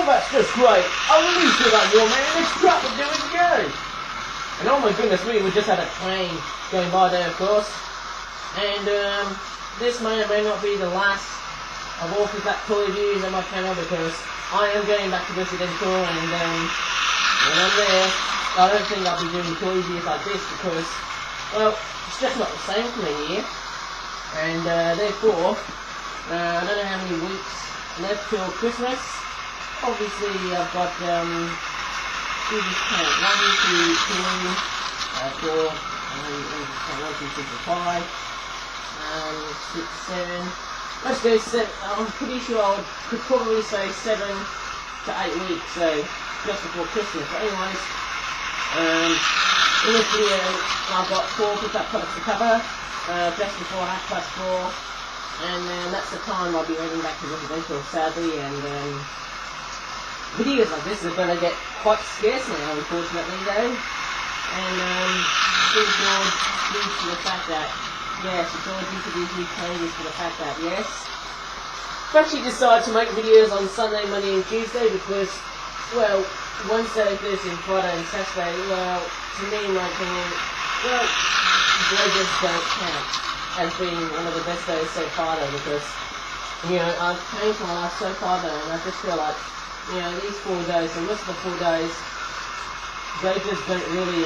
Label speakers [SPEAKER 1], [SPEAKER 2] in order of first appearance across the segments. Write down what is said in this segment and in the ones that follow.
[SPEAKER 1] that's just great. I'll release you that war, man. Let's drop it, do it, go. And oh my goodness me, we just had a train going by there, of course. And this may or may not be the last of all of that toy views on my channel, because I am going back to residential, and when I'm there, I don't think I'll be doing toy views like this, because, well, it's just not the same for me here. And therefore, I don't know how many weeks left till Christmas. Obviously, I've got, who just count? 1, 2, 3, 4, 1, 2, 3, 4, 5, 6, 7. Let's go 7. I'm pretty sure I could probably say 7 to 8 weeks, so just before Christmas. But anyways, in this video, I've got 4 pickup products to cover, just before 4:30, and that's the time I'll be heading back to residential, sadly, and videos like this are going to get quite scarce now, unfortunately, though, and it's all due to the fact that, yes, it's all due to these new changes, for the fact that, yes, I've actually decided to make videos on Sunday, Monday and Tuesday, because, well, Wednesday, Thursday and Friday and Saturday, well, to me, in my opinion, well, they just don't count as being one of the best days so far, though, because, you know, I've changed my life so far, though, and I just feel like, you know, these 4 days, the rest of the 4 days, they just don't really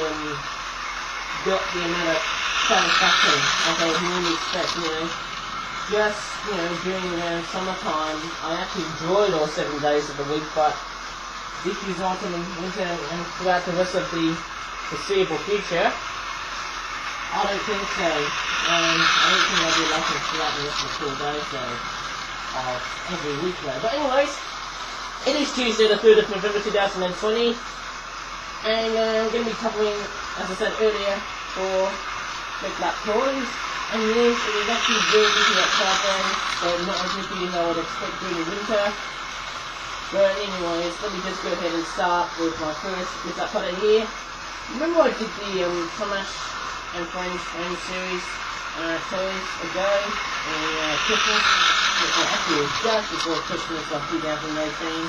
[SPEAKER 1] got the amount of satisfaction as I would normally expect, you know. Just, you know, during the summertime, I actually enjoyed all 7 days of the week, but this is autumn and winter and throughout the rest of the foreseeable future, I don't think so. I don't think I'll be lucky throughout the rest of the 4 days, though, of every week, though. But anyways, it is Tuesday, the 3rd of November 2020, and I'm going to be covering, as I said earlier, for Big Black Ponies. And yes, it is actually very busy at Brakevan, but not as busy as I would expect during the winter. But anyways, let me just go ahead and start with my first pickup product here. Remember I did the TOMASH and Friends series toys ago in Christmas? Well, actually it was just before Christmas of 2018.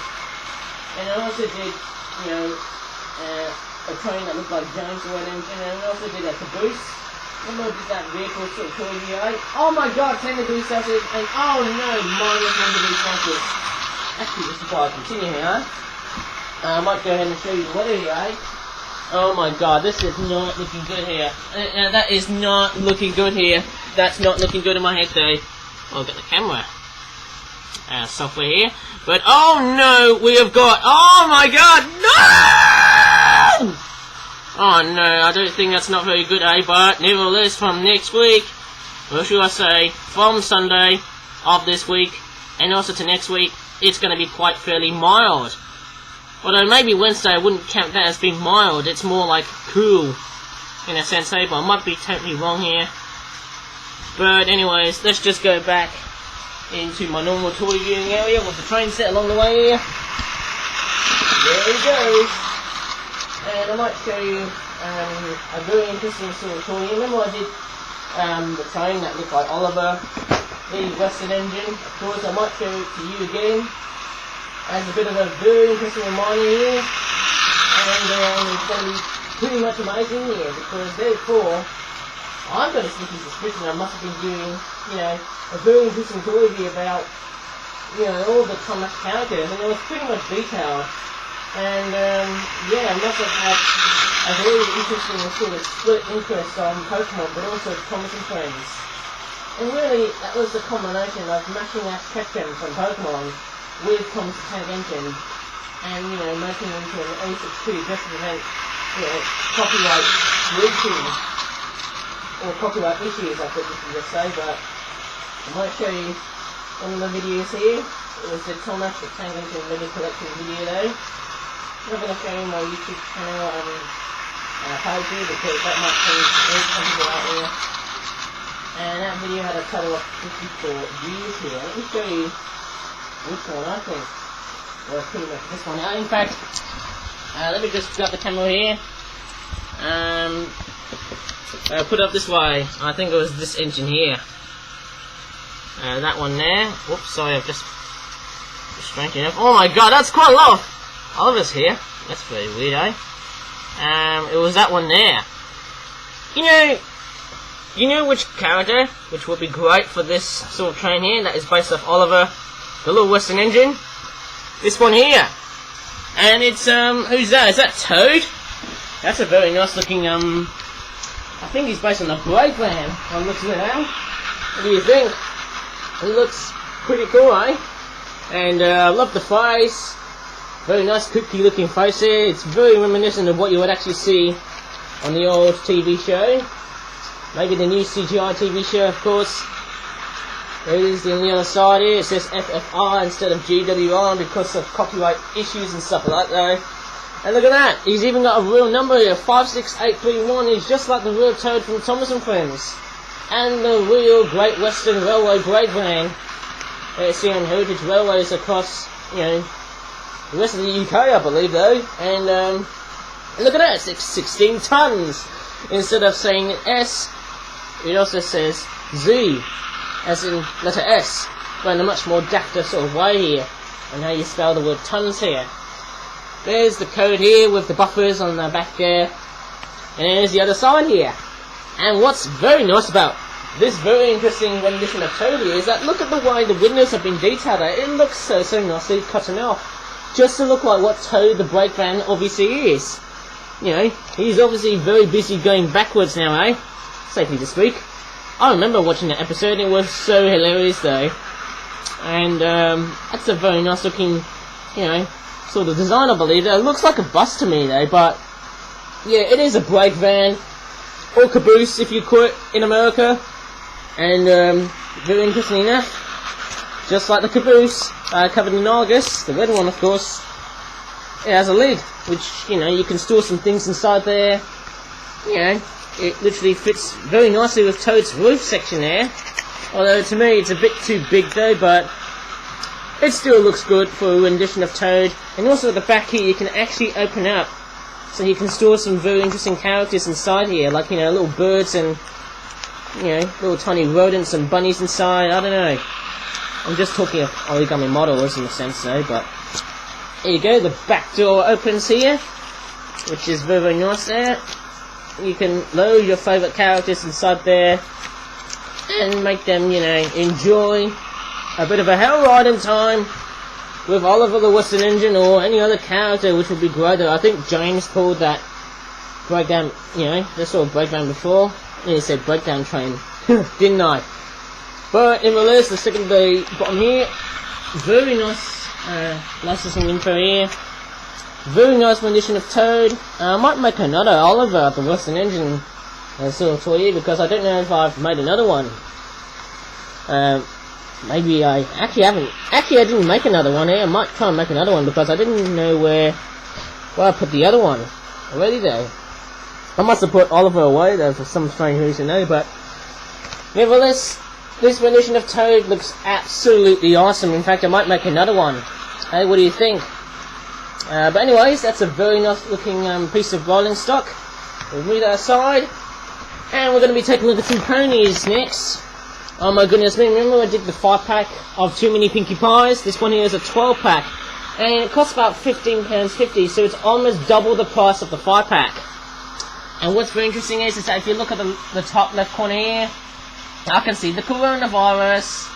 [SPEAKER 1] And I also did, you know, a train that looked like James Ward engine, and I also did a caboose. Remember I did that vehicle sort of toy video? Oh my god, 10 degrees Celsius, and oh no, minus 1 degree Celsius. Actually, just before I continue here, I might go ahead and show you the weather here, Oh my god, this is not looking good here. That is not looking good here. That's not looking good in my head though. Oh, I've got the camera software here. But oh no, we have got, oh my god, no! Oh no, I don't think that's not very good, but nevertheless, from next week, or should I say, from Sunday of this week, and also to next week, it's going to be quite fairly mild. Although maybe Wednesday I wouldn't count that as being mild, it's more like cool, in a sense, but I might be totally wrong here. But anyways, let's just go back into my normal toy viewing area with the train set along the way here. There he goes. And I might show you a very interesting sort of toy. Remember I did the train that looked like Oliver, the Western engine. Of course, I might show it to you again as a bit of a very interesting reminder here. And it's going to be pretty much amazing here, because therefore, I've got a sneaky suspicion I must have been doing, you know, a very interesting toy here about, you know, all the TOMASH characters, and it was pretty much detailed. And yeah, I must have had a very interesting sort of split interest on Pokemon, but also Thomas and Friends. And really, that was the combination of mashing up Ketchum from Pokemon with Thomas the Tank Engine, and, you know, making it into an A62 just to prevent, you know, copyright breaching, or copyright issues, I think we should just say. But I might show you one of the videos here. It was the Thomas the Tank Engine Lego Collection video though. I'm not going to show you my YouTube channel page here, because that might change very people out here. And that video had a total of 54 views here. Let me show you which one I think was pretty much this one. In fact, let me just grab the camera here. Put it up this way. I think it was this engine here. That one there. Whoops, sorry, I've just strange enough. Oh my god, that's quite a lot of Oliver's here. That's very weird, eh? It was that one there. You know which character, which would be great for this sort of train here, that is based off Oliver, the little Western engine? This one here. And it's, who's that? Is that Toad? That's a very nice looking, I think he's based on the Brakevan, on looks at it now. What do you think? It looks pretty cool, eh? And, I love the face. Very nice cookie looking face here. It's very reminiscent of what you would actually see on the old TV show. Maybe the new CGI TV show, of course. There it is on the other side here. It says FFR instead of GWR because of copyright issues and stuff like that. And look at that. He's even got a real number here. 56831. He's just like the real Toad from Thomas and Friends. And the real Great Western Railway Brakevan. It's seen on Heritage Railways across, the rest of the UK, I believe, though. And look at that. It's 16 tons. Instead of saying S, it also says Z, as in letter S, but in a much more dafter sort of way here, and how you spell the word tons here. There's the code here with the buffers on the back there, and there's the other side here. And what's very nice about this very interesting rendition of Toad here is that look at the way the windows have been detailed. It looks so nicely cut off, just to look like what Toad the Brakevan obviously is. He's obviously very busy going backwards now, eh? Safely to speak. I remember watching that episode, it was so hilarious though. And, that's a very nice looking, sort of design, I believe. It looks like a bus to me though, but, yeah, it is a Brakevan, or caboose if you call it in America. And, very interesting enough, just like the caboose, covered in August, the red one of course, it has a lid, which, you can store some things inside there. It literally fits very nicely with Toad's roof section there. Although, to me, it's a bit too big though, but it still looks good for a rendition of Toad. And also at the back here, you can actually open up, so you can store some very interesting characters inside here, like, little birds and, little tiny rodents and bunnies inside, I don't know. I'm just talking of origami models in a sense though, but there you go, the back door opens here, which is very, very nice there. You can load your favourite characters inside there, and make them, enjoy a bit of a hell riding time with Oliver the Western Engine, or any other character, which would be great. I think James called that breakdown, they saw breakdown before, and he said breakdown train, didn't I? But in release, the second day bottom here, very nice licensing info here. Very nice rendition of Toad. I might make another Oliver of the Western Engine sort of toy here, because I don't know if I've made another one. Maybe I actually haven't. Actually, I didn't make another one here. I might try and make another one, because I didn't know where I put the other one already though. I must have put Oliver away though for some strange reason though, but nevertheless, this rendition of Toad looks absolutely awesome. In fact, I might make another one. Hey, what do you think? But anyways, that's a very nice looking piece of rolling stock. We'll move that aside. And we're going to be taking a look at some ponies next. Oh my goodness me, remember I did the 5-pack of Too Many Pinkie Pies? This one here is a 12-pack. And it costs about £15.50, so it's almost double the price of the 5-pack. And what's very interesting is that if you look at the top left corner here, I can see the coronavirus.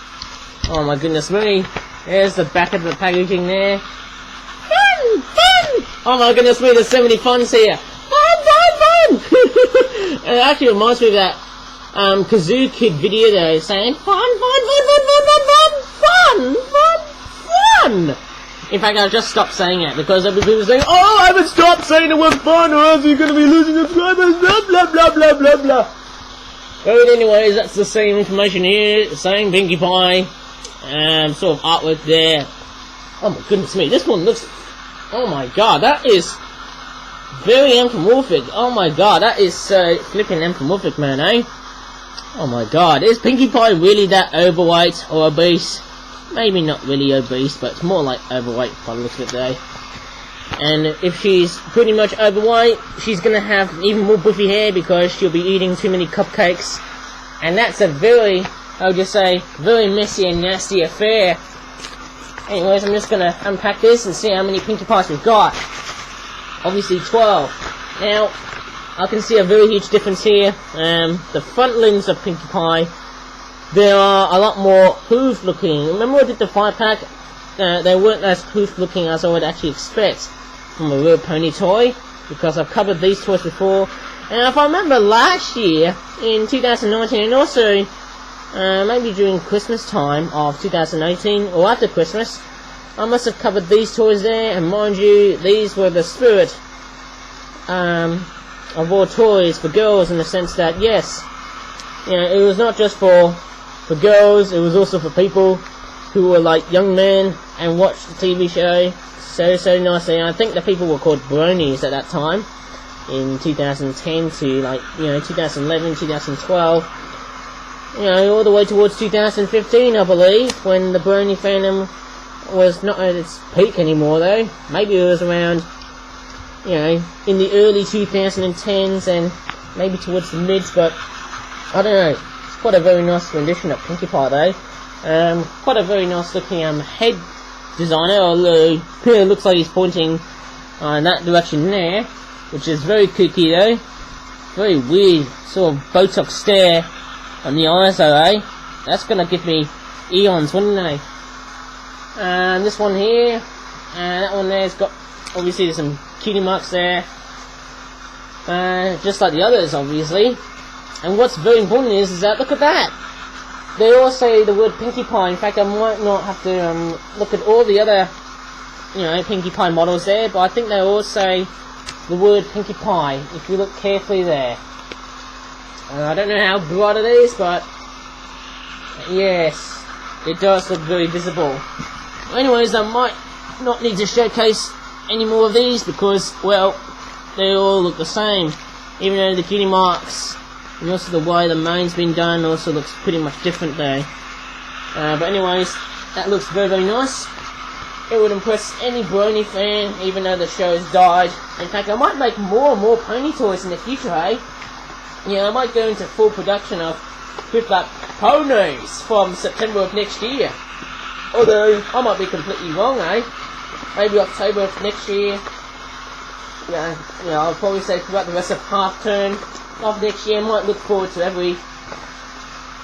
[SPEAKER 1] Oh my goodness me. There's the back of the packaging there. Fun! Fun! Oh my goodness me, there's so many funs here. Fun! Fun! Fun! It actually reminds me of that Kazoo Kid video though, saying fun! Fun! Fun! Fun! Fun! Fun! Fun! Fun! Fun! In fact, I've just stopped saying it, because there'll be people saying, oh, I haven't stopped saying the word fun, or else you're going to be losing subscribers, blah blah blah blah blah blah. But anyways, that's the same information here, the same Pinkie Pie, sort of artwork there. Oh my goodness me, this one looks, oh my god, that is very anthropomorphic. Oh my god, that is so flipping anthropomorphic, man, eh? Oh my god, is Pinkie Pie really that overweight or obese? Maybe not really obese, but it's more like overweight by the looks of it though. And if she's pretty much overweight, she's gonna have even more buffy hair, because she'll be eating too many cupcakes. And that's a very, I would just say, very messy and nasty affair. anyways, I'm just gonna unpack this and see how many Pinkie Pies we've got. Obviously 12. Now, I can see a very huge difference here. The front limbs of Pinkie Pie, they are a lot more hooved looking. Remember I did the 5-pack? They weren't as hooved looking as I would actually expect from a real pony toy, because I've covered these toys before. And if I remember last year, in 2019, and also maybe during Christmas time of 2018, or after Christmas, I must have covered these toys there, and mind you, these were the spirit of all toys for girls, in the sense that, yes, you know, it was not just for girls, it was also for people who were like young men and watched the TV show so nicely. And I think the people were called Bronies at that time, in 2010 to, like, you know, 2011, 2012, you know, all the way towards 2015, I believe, when the Brony fandom was not at its peak anymore, though. Maybe it was around, you know, in the early 2010s and maybe towards the mids, but I don't know. It's quite a very nice rendition of Pinkie Pie, though. Quite a very nice looking head designer, although it looks like he's pointing in that direction there, which is very kooky, though. Very weird sort of Botox stare on the eyes, though, eh? That's gonna give me eons, wouldn't they? And this one here, and that one there's got, obviously there's some cutie marks there, just like the others, obviously. And what's very important is that, look at that, they all say the word Pinkie Pie. In fact, I might not have to look at all the other, you know, Pinkie Pie models there, but I think they all say the word Pinkie Pie, if you look carefully there. I don't know how bright it is, but yes, it does look very visible. Anyways, I might not need to showcase any more of these, because, well, they all look the same, even though the cutie marks and also the way the mane's been done also looks pretty much different there. But anyways, that looks very nice. It would impress any Brony fan, even though the show's died. In fact, I might make more and more pony toys in the future, eh? Yeah, I might go into full production of Flip-Flap Ponies from September of next year. Although, I might be completely wrong, eh? Maybe October of next year. Yeah, I'll probably say throughout the rest of half term of next year. I might look forward to every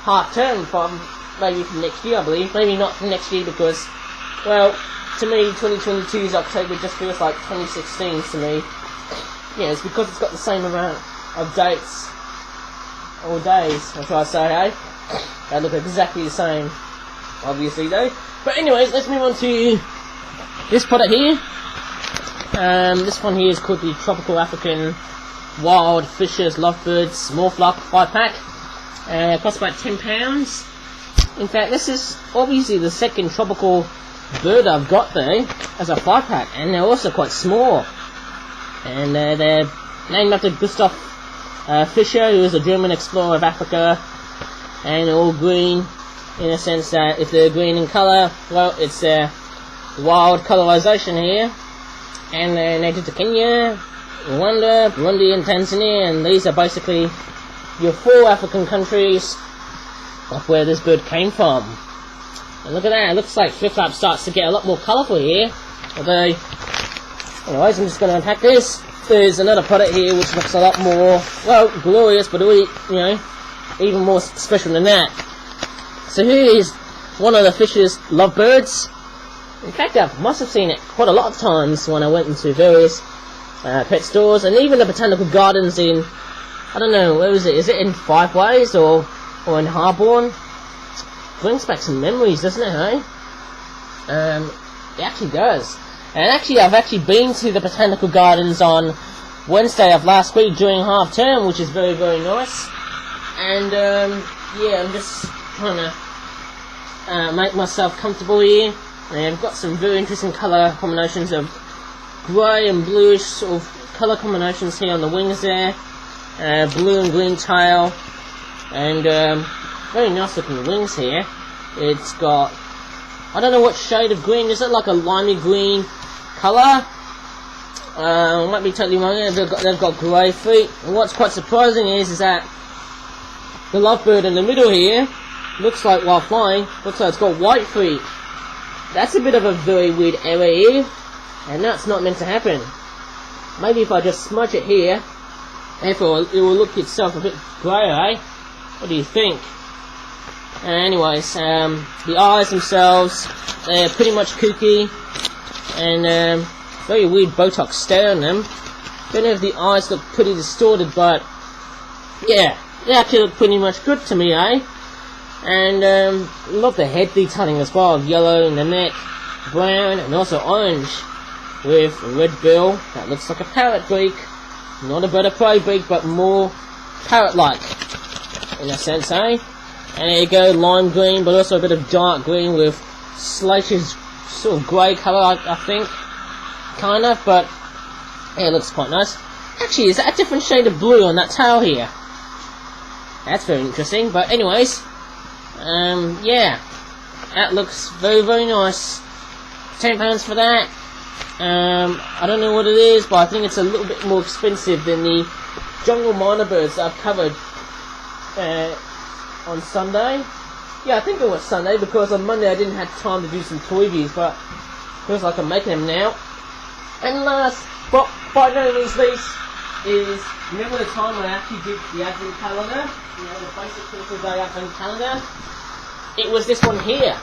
[SPEAKER 1] half term from next year, I believe. Maybe not from next year, because, well, to me, 2022's October just feels like 2016 to me. Yeah, it's because it's got the same amount of dates, or days, that's what I say, eh? They look exactly the same, obviously, though. But anyways, let's move on to this product here. This one here is called the Tropical African Wild Fisher's Lovebird Small Flock 5-pack. It costs about £10. In fact, this is obviously the second tropical bird I've got there as a 5-pack, and they're also quite small. And they're named after Gustav Fischer, who is a German explorer of Africa, and all green, in a sense that if they're green in colour, well, it's their wild colorization here. And they're native to Kenya, Rwanda, Burundi and Tanzania, and these are basically your 4 African countries of where this bird came from. And look at that, it looks like Flip-Flap starts to get a lot more colourful here. Although, anyways, I'm just going to unpack this. There's another product here which looks a lot more, well, glorious, but you know, even more special than that. So here is one of the Fisher's Lovebirds. In fact, I must have seen it quite a lot of times when I went into various pet stores, and even the botanical gardens in, I don't know, where is it? Is it in Five Ways or in Harborne? Brings back some memories, doesn't it, hey? It actually does. And actually, I've actually been to the botanical gardens on Wednesday of last week during half term, which is very nice. And yeah, I'm just trying to make myself comfortable here. And I've got some very interesting colour combinations of grey and bluish sort of colour combinations here on the wings there. Blue and green tail. And very nice looking wings here. It's got, I don't know what shade of green, is it like a limey green colour? I might be totally wrong. They've got grey feet. And what's quite surprising is that the lovebird in the middle here looks like, while flying, looks like it's got white feet. that's a bit of a very weird error here, and that's not meant to happen. Maybe if I just smudge it here, therefore it will look itself a bit grayer, eh? What do you think? Anyways, the eyes themselves, they're pretty much kooky, and very weird Botox stare on them. Don't know if the eyes look pretty distorted, but yeah, they actually look pretty much good to me, eh? And love the head detailing as well, yellow in the neck, brown, and also orange, with a red bill that looks like a parrot beak. Not a bird of prey beak, but more parrot-like, in a sense, eh? And there you go, lime green, but also a bit of dark green with slated sort of grey colour, I think. Kind of, but yeah, it looks quite nice. Actually, is that a different shade of blue on that tail here? That's very interesting, but anyways, yeah, that looks very, very nice. £10 for that. I don't know what it is, but I think it's a little bit more expensive than the jungle minor birds that I've covered on Sunday. Yeah, I think it was Sunday, because on Monday I didn't have time to do some toy reviews, but feels like I'm making them now. And last, but by no means least, is, remember the time when I actually did the advent calendar? You know, the basic 24-day advent calendar? It was this one here.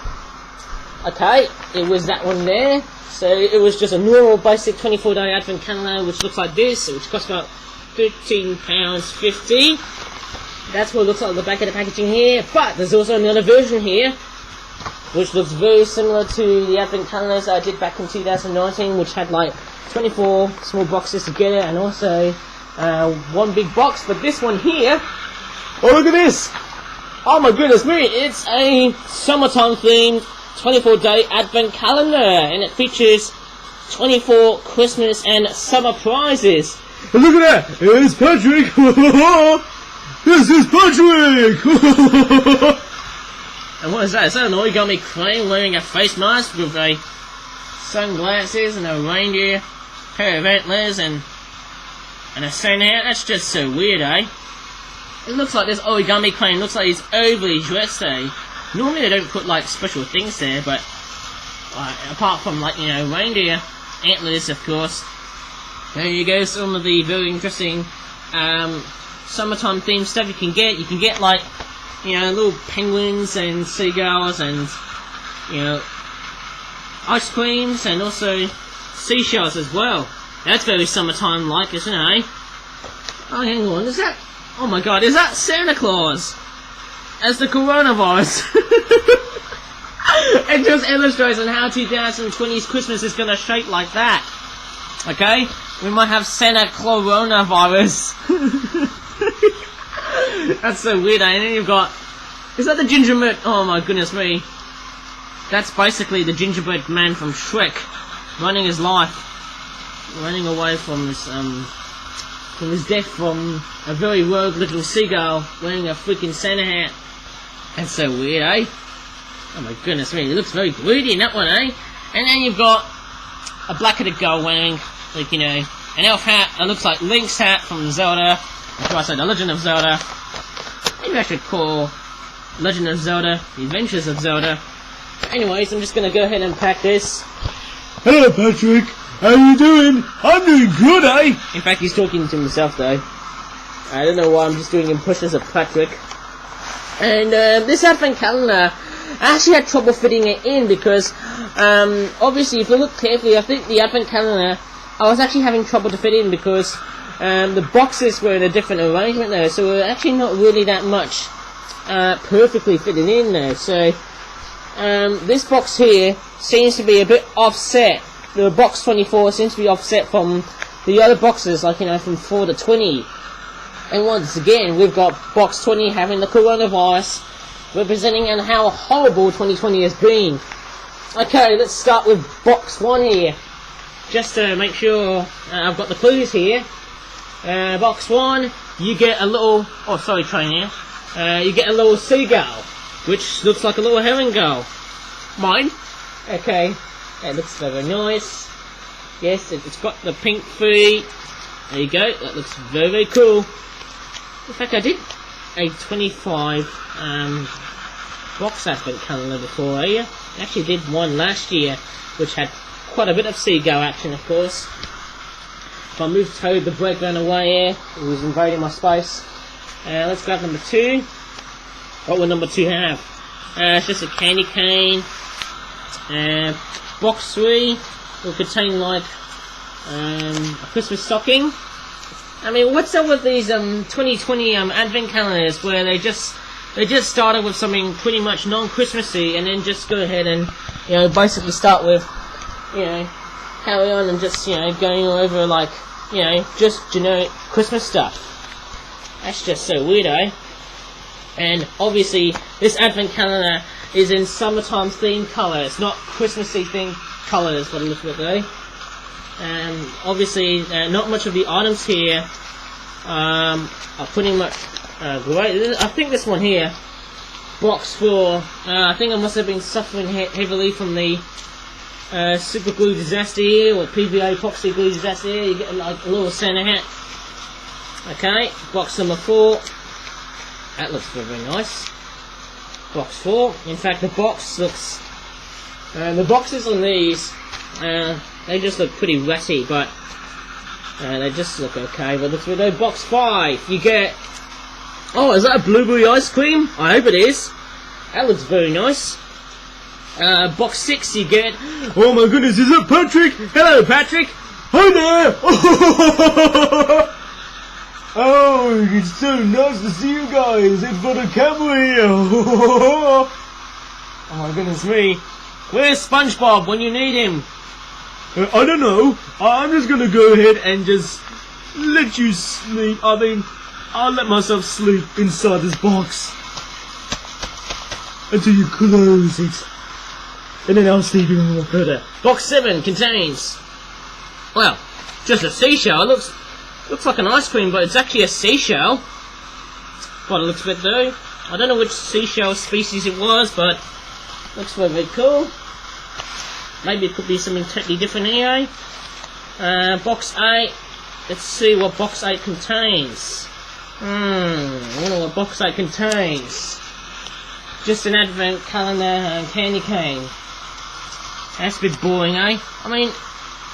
[SPEAKER 1] Okay, it was that one there. So it was just a normal basic 24-day advent calendar, which looks like this, which costs about £13.50. That's what it looks like on the back of the packaging here. But there's also another version here, which looks very similar to the advent calendars I did back in 2019, which had like 24 small boxes together, and also one big box. But this one here, oh, look at this! Oh my goodness me, it's a summertime themed 24-day advent calendar, and it features 24 Christmas and summer prizes.
[SPEAKER 2] And look at that! It's Patrick! This is Patrick!
[SPEAKER 1] And what is that? Is that an origami crane wearing a face mask with a sunglasses and a reindeer, pair of antlers, and a Santa hat? That's just so weird, eh? It looks like this origami crane looks like he's overly dressed, eh? Normally they don't put like special things there, but apart from like, you know, reindeer antlers, of course. There you go, some of the very interesting summertime themed stuff you can get. You can get like, you know, little penguins and seagulls and, you know, ice creams and also seashells as well. That's very summertime like, isn't it, eh? Oh, hang on, is that, oh my god, is that Santa Claus as the coronavirus? It just illustrates on how 2020's Christmas is gonna shape like that. Okay? We might have Santa coronavirus. That's so weird, eh? And then you've got, is that the gingerbread? Oh my goodness me. That's basically the gingerbread man from Shrek, running his life, running away from his death from a very rogue little seagull wearing a freaking Santa hat. That's so weird, eh? Oh my goodness me, it looks very greedy in that one, eh? And then you've got a black-headed girl wearing, like, you know, an elf hat that looks like Link's hat from Zelda. That's why I say The Legend of Zelda. Maybe I should call Legend of Zelda The Adventures of Zelda. Anyways, I'm just gonna go ahead and pack this.
[SPEAKER 2] Hello, Patrick. How you doing? I'm doing good, eh?
[SPEAKER 1] In fact, he's talking to himself, though. I don't know why I'm just doing impressions of Patrick. And this advent calendar, I actually had trouble fitting it in because, obviously, if you look carefully, I think the advent calendar, I was actually having trouble to fit in because the boxes were in a different arrangement there, so we're actually not really that much perfectly fitting in there. So this box here seems to be a bit offset. The box 24 seems to be offset from the other boxes, like, you know, from 4 to 20. And once again, we've got box 20 having the coronavirus, representing and how horrible 2020 has been. Okay, let's start with box 1 here. Just to make sure I've got the clues here. Box 1, you get a little, oh sorry train here, you get a little seagull, which looks like a little herring gull. Mine. Okay, that looks very nice. Yes, it's got the pink feet. There you go, that looks very, very cool. In fact, I did a 25 box advent calendar before, eh? Actually did one last year, which had quite a bit of seagull action, of course. If I move Toad the Brakevan away here, he was invading my space. Let's grab number 2. What will number 2 have? It's just a candy cane. Box 3 will contain like a Christmas stocking. I mean, what's up with these 2020 advent calendars where they just started with something pretty much non-Christmassy and then just go ahead and, you know, basically start with, you know, carry on and just, you know, going over like, you know, just generic Christmas stuff. That's just so weird, eh? And obviously this advent calendar is in summertime themed colours, not Christmassy themed colours, by the look of it though. Obviously not much of the items here are pretty much great. I think this one here, box 4, I think I must have been suffering heavily from the super glue disaster here, or PVA epoxy glue disaster here. You get like a little Santa hat. Okay, box number 4. That looks very nice. Box 4. In fact, the box looks. The boxes on these, they just look pretty ratty, but they just look okay. But let's go box 5. You get. Oh, is that a blueberry ice cream? I hope it is. That looks very nice. Box 6 you get.
[SPEAKER 2] Oh my goodness, is it Patrick?
[SPEAKER 1] Hello, Patrick.
[SPEAKER 2] Hi there! Oh, it's so nice to see you guys. It's for the camera here.
[SPEAKER 1] Oh my goodness me. Where's SpongeBob when you need him?
[SPEAKER 2] I don't know. I'm just gonna go ahead and just let you sleep. I mean, I'll let myself sleep inside this box until you close it. And then I'll sleep even more further.
[SPEAKER 1] Box 7 contains, well, just a seashell. It looks like an ice cream, but it's actually a seashell. By the looks of it though. I don't know which seashell species it was, but looks very cool. Maybe it could be something totally different here. Box 8. Let's see what box 8 contains. I wonder what box 8 contains. Just an advent calendar and candy cane. That's a bit boring, eh? I mean,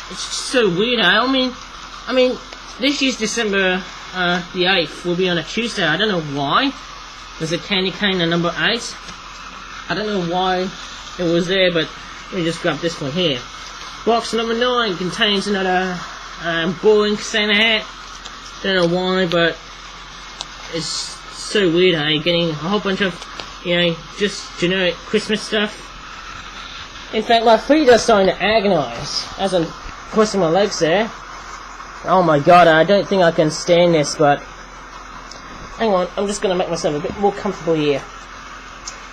[SPEAKER 1] it's just so weird, eh? I mean, this year's December the 8th will be on a Tuesday. I don't know why. There's a candy cane at number 8. I don't know why it was there, but let me just grab this one here. Box number 9 contains another boring Santa hat. Don't know why, but it's so weird, eh? Getting a whole bunch of, you know, just generic Christmas stuff. In fact, my feet are starting to agonise as I'm crossing my legs there. Oh my god, I don't think I can stand this, but hang on, I'm just going to make myself a bit more comfortable here.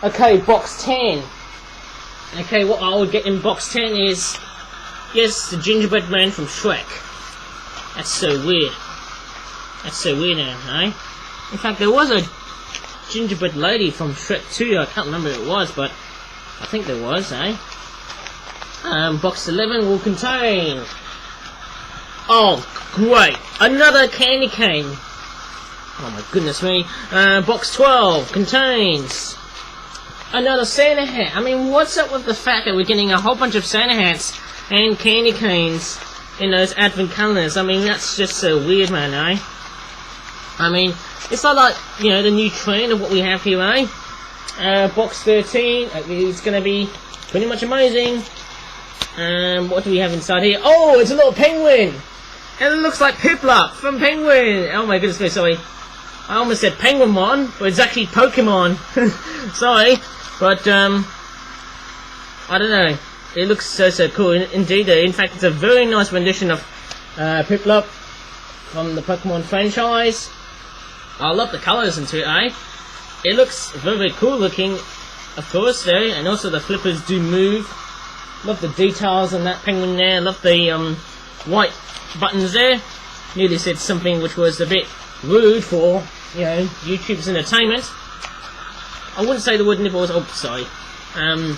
[SPEAKER 1] Okay, box 10. Okay, what I would get in box 10 is, yes, the Gingerbread Man from Shrek. That's so weird. That's so weird now, eh? In fact, there was a gingerbread lady from Shrek 2, I can't remember who it was, but I think there was, eh? Box 11 will contain... Oh, great! Another candy cane! Oh my goodness me. Box 12 contains... another Santa hat. I mean, what's up with the fact that we're getting a whole bunch of Santa hats and candy canes in those advent calendars? I mean, that's just so weird, man, eh? I mean, it's not like, you know, the new trend of what we have here, eh? Box 13, it's going to be pretty much amazing. What do we have inside here? Oh, it's a little penguin! And it looks like Piplup from Penguin! Oh my goodness me, sorry. I almost said Penguinmon, but it's actually Pokemon. Sorry, but, I don't know. It looks so cool, indeed. In fact, it's a very nice rendition of Piplup from the Pokemon franchise. I love the colours into it, eh? It looks very cool looking, of course, though, and also the flippers do move. Love the details on that penguin there. Love the white buttons there. Nearly said something which was a bit rude for, you know, YouTube's entertainment. I wouldn't say the word nipples. Oh, sorry.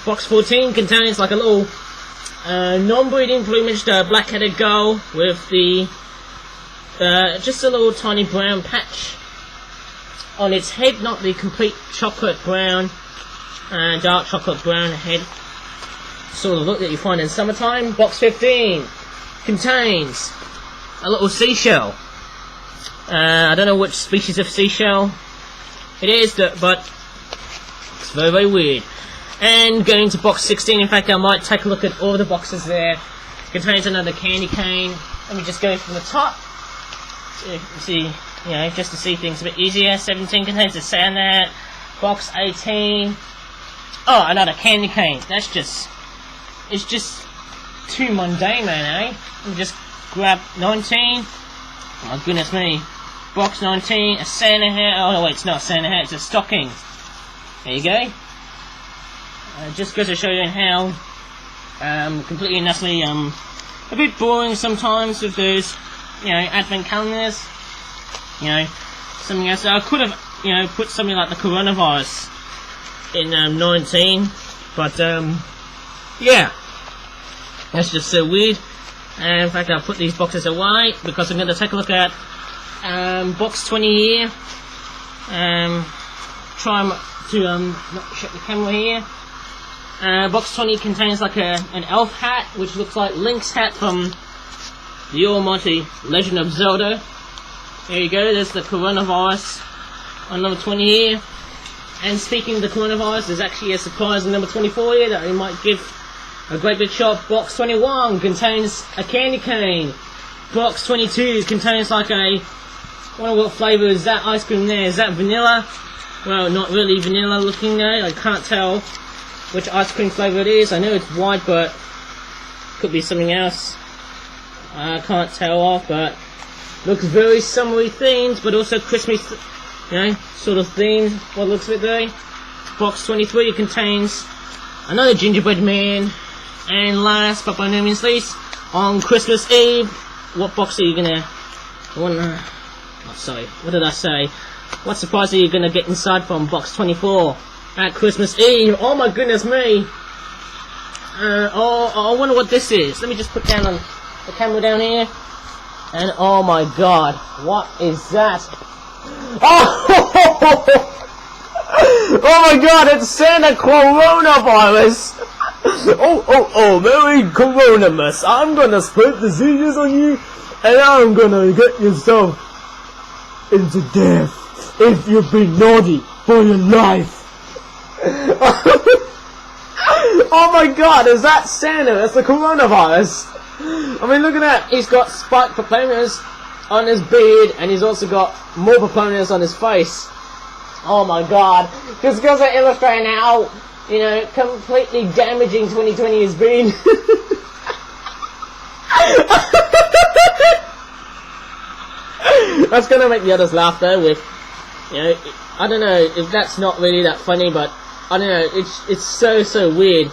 [SPEAKER 1] Box 14 contains like a little non-breeding plumaged black-headed gull with the just a little tiny brown patch on its head, not the complete chocolate brown, dark chocolate brown head. sort of look that you find in summertime. Box 15 contains a little seashell. I don't know which species of seashell it is, but it's very, very weird. And going to box 16, in fact I might take a look at all the boxes there. Contains another candy cane. Let me just go from the top. See, just to see things a bit easier. 17 contains a sand hat. Box 18. Oh, another candy cane. It's just too mundane, man, eh? Let me just grab 19. Oh my goodness me. Box 19, a Santa hat. Oh no, wait, it's not a Santa hat, it's a stocking. There you go. Just goes to show you how completely and utterly a bit boring sometimes with those, advent calendars. Something else. I could have, put something like the coronavirus in 19, but yeah, that's just so weird. And in fact, I'll put these boxes away because I'm going to take a look at box 20 here. Try to not shut the camera here. Box 20 contains like an elf hat, which looks like Link's hat from the almighty Legend of Zelda. There you go, there's the coronavirus on number 20 here. And speaking of the coronavirus, there's actually a surprise in number 24 here that we might give a great big shot. Box 21 contains a candy cane. Box 22 contains like I wonder what flavour is that ice cream there. Is that vanilla? Well, not really vanilla looking though. I can't tell which ice cream flavour it is. I know it's white, but could be something else. I can't tell off, but looks very summery themed, but also Christmas, sort of themed. What looks of it though. Box 23 contains another Gingerbread Man, and last but by no means least, on Christmas Eve, what box are you gonna? Sorry, what did I say? What surprise are you gonna get inside from box 24 at Christmas Eve? Oh my goodness me! I wonder what this is. Let me just put down on the camera down here. And oh my god, what is that? Oh! Oh my god, it's Santa Coronavirus! Oh, Merry Coronamus, I'm gonna spread diseases on you, and I'm gonna get yourself into death if you've been naughty for your life. Oh my god, is that Santa? That's the coronavirus. I mean, look at that. He's got spiked proponas on his beard, and he's also got more proponas on his face. Oh my god. Just goes to illustrate how, completely damaging 2020 has been. That's gonna make the others laugh though with, I don't know if that's not really that funny, but I don't know, it's so weird.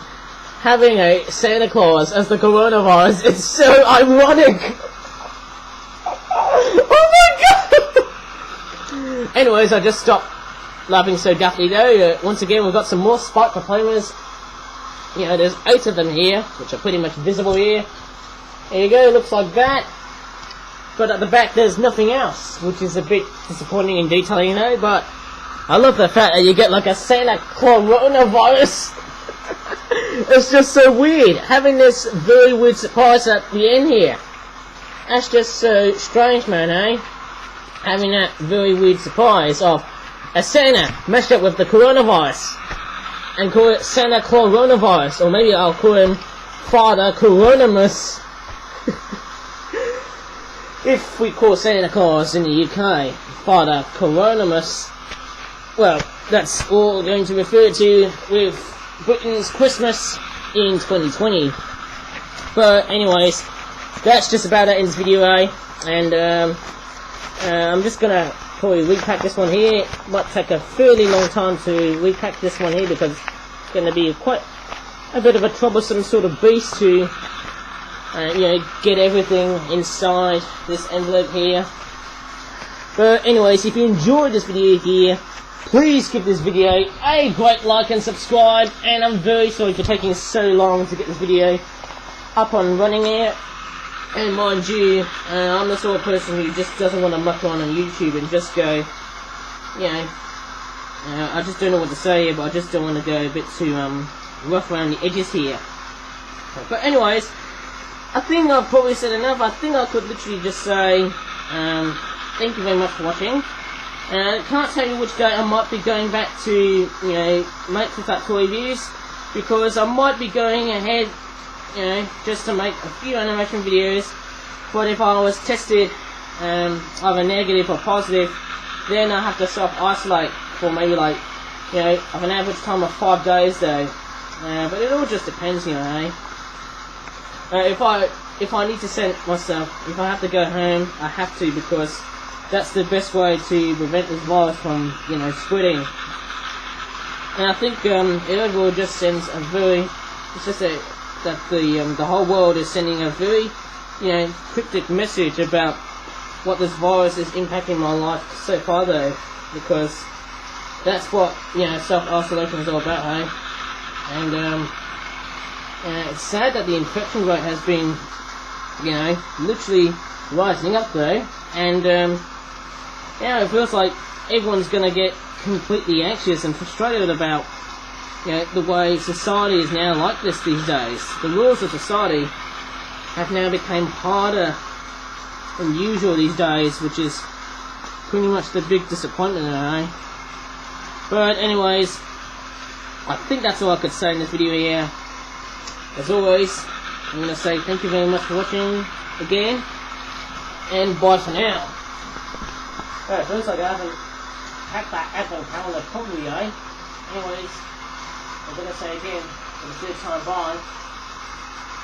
[SPEAKER 1] Having a Santa Claus as the coronavirus, it's so ironic. Oh my god! Anyways, I just stopped laughing so daftly though. Once again, we've got some more spiked proponas. There's 8 of them here, which are pretty much visible here. There you go, looks like that. But at the back there's nothing else, which is a bit disappointing in detail, but I love the fact that you get like a Santa coronavirus. It's just so weird, having this very weird surprise at the end here. That's just so strange, man, eh? Having that very weird surprise of a Santa mashed up with the coronavirus. And call it Santa Coronavirus, or maybe I'll call him Father Coronamus. If we call Santa Claus in the UK Father Coronamus, well, that's all we're going to refer to with Britain's Christmas in 2020. But anyways, that's just about it in this video, and I'm just gonna probably repack this one here. Might take a fairly long time to repack this one here because it's going to be quite a bit of a troublesome sort of beast to get everything inside this envelope here. But anyways, if you enjoyed this video here, please give this video a great like and subscribe, and I'm very sorry for taking so long to get this video up and running here. And mind you, I'm the sort of person who just doesn't want to muck around on YouTube and just go, I just don't know what to say here, but I just don't want to go a bit too rough around the edges here. But anyways, I think I've probably said enough. I think I could literally just say, thank you very much for watching. I can't tell you which day I might be going back to, you know, make some that toy reviews, because I might be going ahead, you know, just to make a few animation videos. But if I was tested either negative or positive, then I have to self-isolate for maybe like, you know, of an average time of 5 days though. But it all just depends, you know. If I need to send myself, if I have to go home, I have to, because that's the best way to prevent this virus from, you know, spreading. And I think it overall just sends a very, it's just that the whole world is sending a very, you know, cryptic message about what this virus is impacting my life so far though, because that's what, you know, self-isolation is all about, hey? And it's sad that the infection rate has been, you know, literally rising up though, and yeah, it feels like everyone's gonna get completely anxious and frustrated about, you know, the way society is now like this these days. The rules of society have now become harder than usual these days, which is pretty much the big disappointment, eh? But anyways, I think that's all I could say in this video here. As always, I'm going to say thank you very much for watching again, and bye for now. Alright, it looks like I haven't hacked that Apple calendar properly, eh? Anyways, I'm going to say again, for the third time bye.